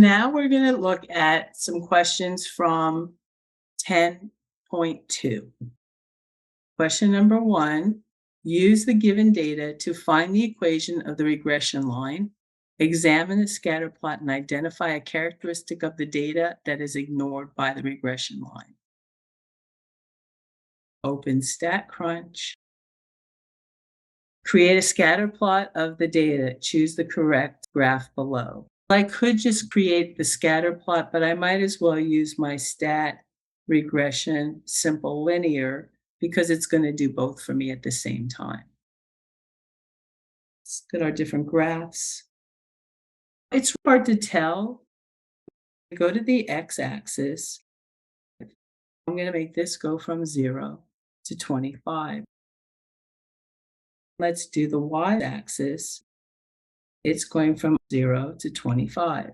Now we're going to look at some questions from 10.2. Question number 1, use the given data to find the equation of the regression line. Examine the scatter plot and identify a characteristic of the data that is ignored by the regression line. Open StatCrunch. Create a scatter plot of the data. Choose the correct graph below. I could just create the scatter plot, but I might as well use my stat regression simple linear because it's going to do both for me at the same time. Let's look at our different graphs. It's hard to tell. Go to the x-axis. I'm going to make this go from 0 to 25. Let's do the y-axis. It's going from 0 to 25.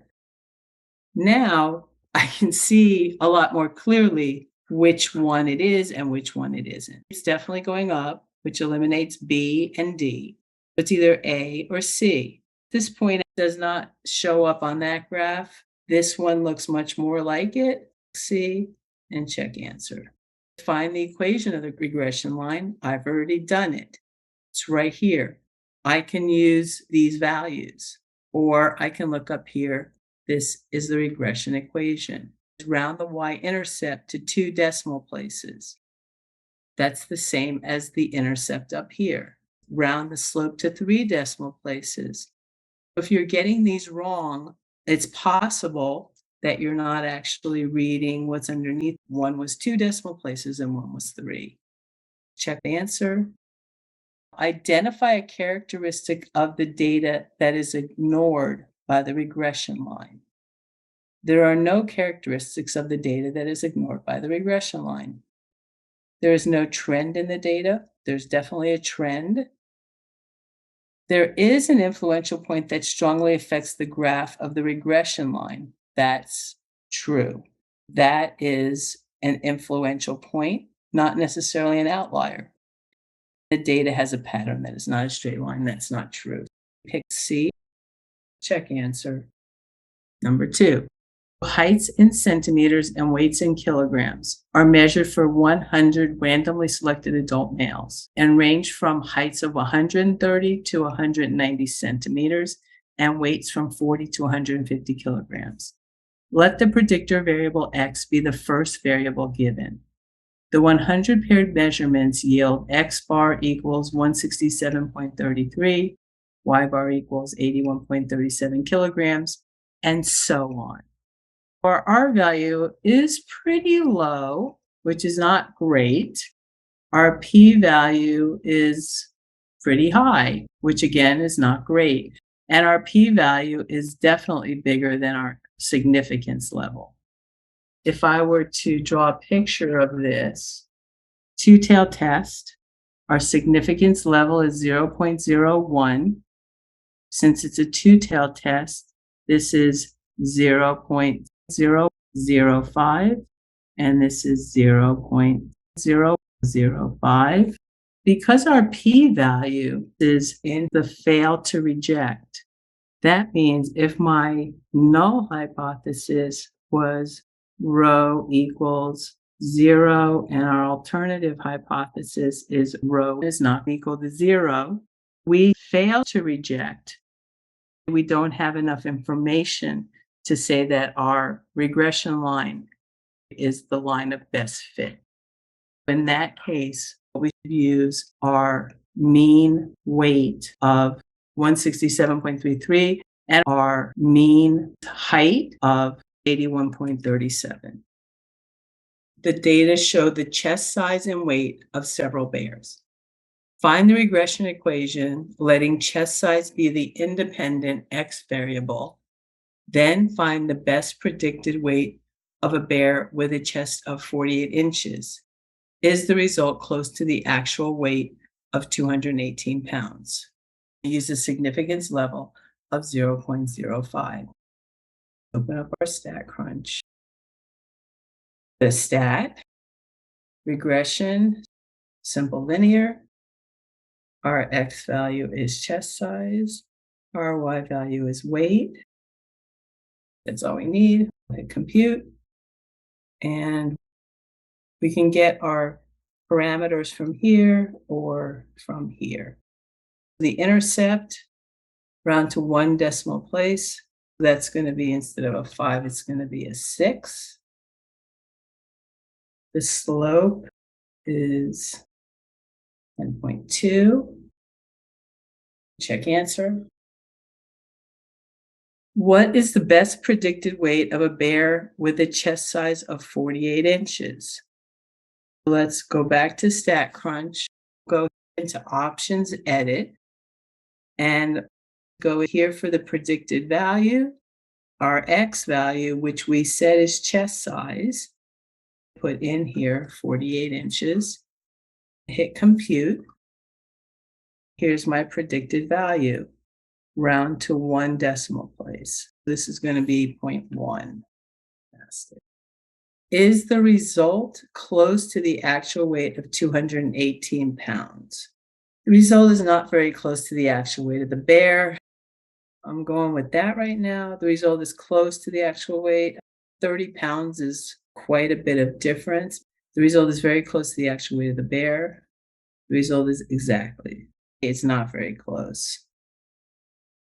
Now I can see a lot more clearly which one it is and which one it isn't. It's definitely going up, which eliminates B and D. It's either A or C. At this point, it does not show up on that graph. This one looks much more like it. C and check answer. Find the equation of the regression line. I've already done it. It's right here. I can use these values, or I can look up here. This is the regression equation. Round the y-intercept to 2 decimal places. That's the same as the intercept up here. Round the slope to 3 decimal places. If you're getting these wrong, it's possible that you're not actually reading what's underneath. One was 2 decimal places and one was 3. Check the answer. Identify a characteristic of the data that is ignored by the regression line. There are no characteristics of the data that is ignored by the regression line. There is no trend in the data. There's definitely a trend. There is an influential point that strongly affects the graph of the regression line. That's true. That is an influential point, not necessarily an outlier. The data has a pattern that is not a straight line. That's not true. Pick C. Check answer. Number 2. Heights in centimeters and weights in kilograms are measured for 100 randomly selected adult males and range from heights of 130 to 190 centimeters and weights from 40 to 150 kilograms. Let the predictor variable X be the first variable given. The 100 paired measurements yield X bar equals 167.33, Y bar equals 81.37 kilograms, and so on. Our R value is pretty low, which is not great. Our P value is pretty high, which again is not great. And our P value is definitely bigger than our significance level. If I were to draw a picture of this two-tailed test, our significance level is 0.01. Since it's a two-tailed test, this is 0.005, and this is 0.005. Because our p-value is in the fail to reject, that means if my null hypothesis was rho equals 0 and our alternative hypothesis is rho is not equal to 0, we fail to reject. We don't have enough information to say that our regression line is the line of best fit. In that case, we should use our mean weight of 167.33 and our mean height of 81.37. The data show the chest size and weight of several bears. Find the regression equation, letting chest size be the independent X variable. Then find the best predicted weight of a bear with a chest of 48 inches. Is the result close to the actual weight of 218 pounds? Use a significance level of 0.05. Open up our StatCrunch. The stat, regression, simple linear. Our X value is chest size. Our Y value is weight. That's all we need. Hit compute, and we can get our parameters from here or from here. The intercept, round to 1 decimal place. That's going to be, instead of a 5, it's going to be a 6. The slope is 10.2. Check answer. What is the best predicted weight of a bear with a chest size of 48 inches? Let's go back to StatCrunch, go into Options, Edit, and go here for the predicted value, our X value, which we said is chest size. Put in here 48 inches, hit compute. Here's my predicted value, round to 1 decimal place. This is going to be 0.1. Is the result close to the actual weight of 218 pounds? The result is not very close to the actual weight of the bear. I'm going with that right now. The result is close to the actual weight. 30 pounds is quite a bit of difference. The result is very close to the actual weight of the bear. The result is exactly. It's not very close.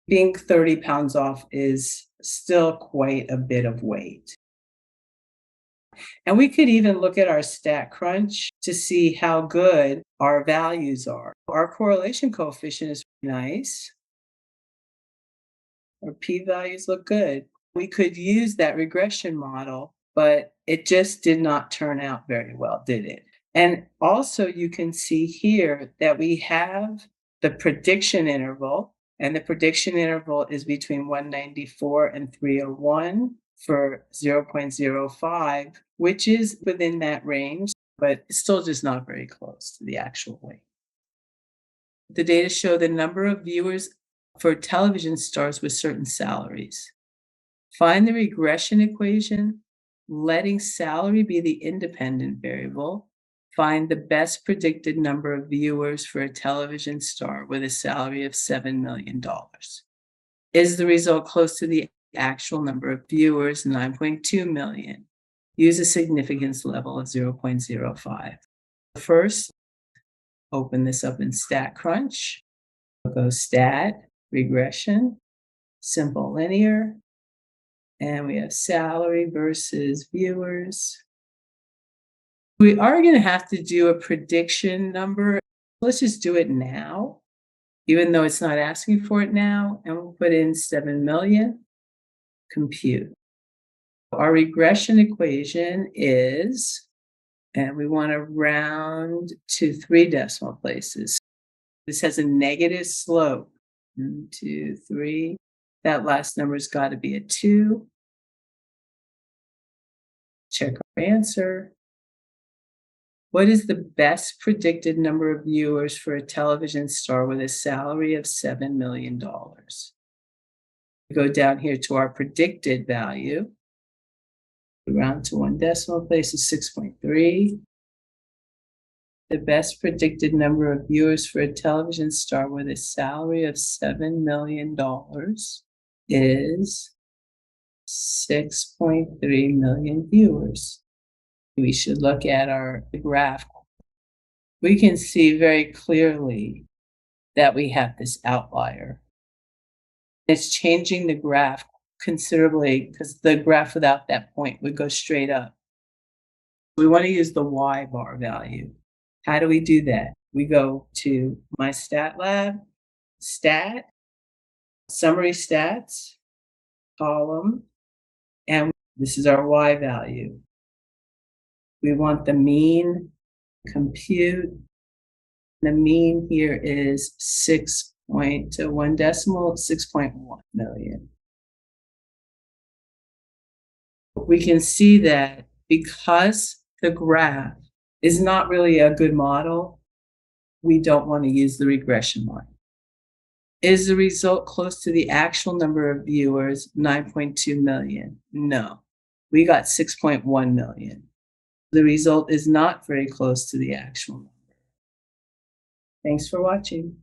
Being 30 pounds off is still quite a bit of weight. And we could even look at our StatCrunch to see how good our values are. Our correlation coefficient is nice. Our p-values look good. We could use that regression model, but it just did not turn out very well, did it? And also you can see here that we have the prediction interval, and the prediction interval is between 194 and 301 for 0.05, which is within that range, but it's still just not very close to the actual weight. The data show the number of viewers for television stars with certain salaries. Find the regression equation, letting salary be the independent variable. Find the best predicted number of viewers for a television star with a salary of $7 million. Is the result close to the actual number of viewers, 9.2 million? Use a significance level of 0.05. First, open this up in StatCrunch. Go Stat, Regression, Simple Linear, and we have salary versus viewers. We are going to have to do a prediction number. Let's just do it now, even though it's not asking for it now, and we'll put in 7 million. Compute. Our regression equation is, and we want to round to 3 decimal places. This has a negative slope. 1, 2, 3. That last number's got to be a 2. Check our answer. What is the best predicted number of viewers for a television star with a salary of $7 million? We go down here to our predicted value. Round to 1 decimal place is 6.3. The best predicted number of viewers for a television star with a salary of $7 million is 6.3 million viewers. We should look at our graph. We can see very clearly that we have this outlier. It's changing the graph considerably because the graph without that point would go straight up. We want to use the Y bar value. How do we do that? We go to My Stat Lab, Stat, Summary Stats, column, and this is our Y value. We want the mean, compute. The mean here is 6.1 decimal, 6.1 million. We can see that because the graph is not really a good model, we don't want to use the regression line. Is the result close to the actual number of viewers, 9.2 million? No, we got 6.1 million. The result is not very close to the actual number. Thanks for watching.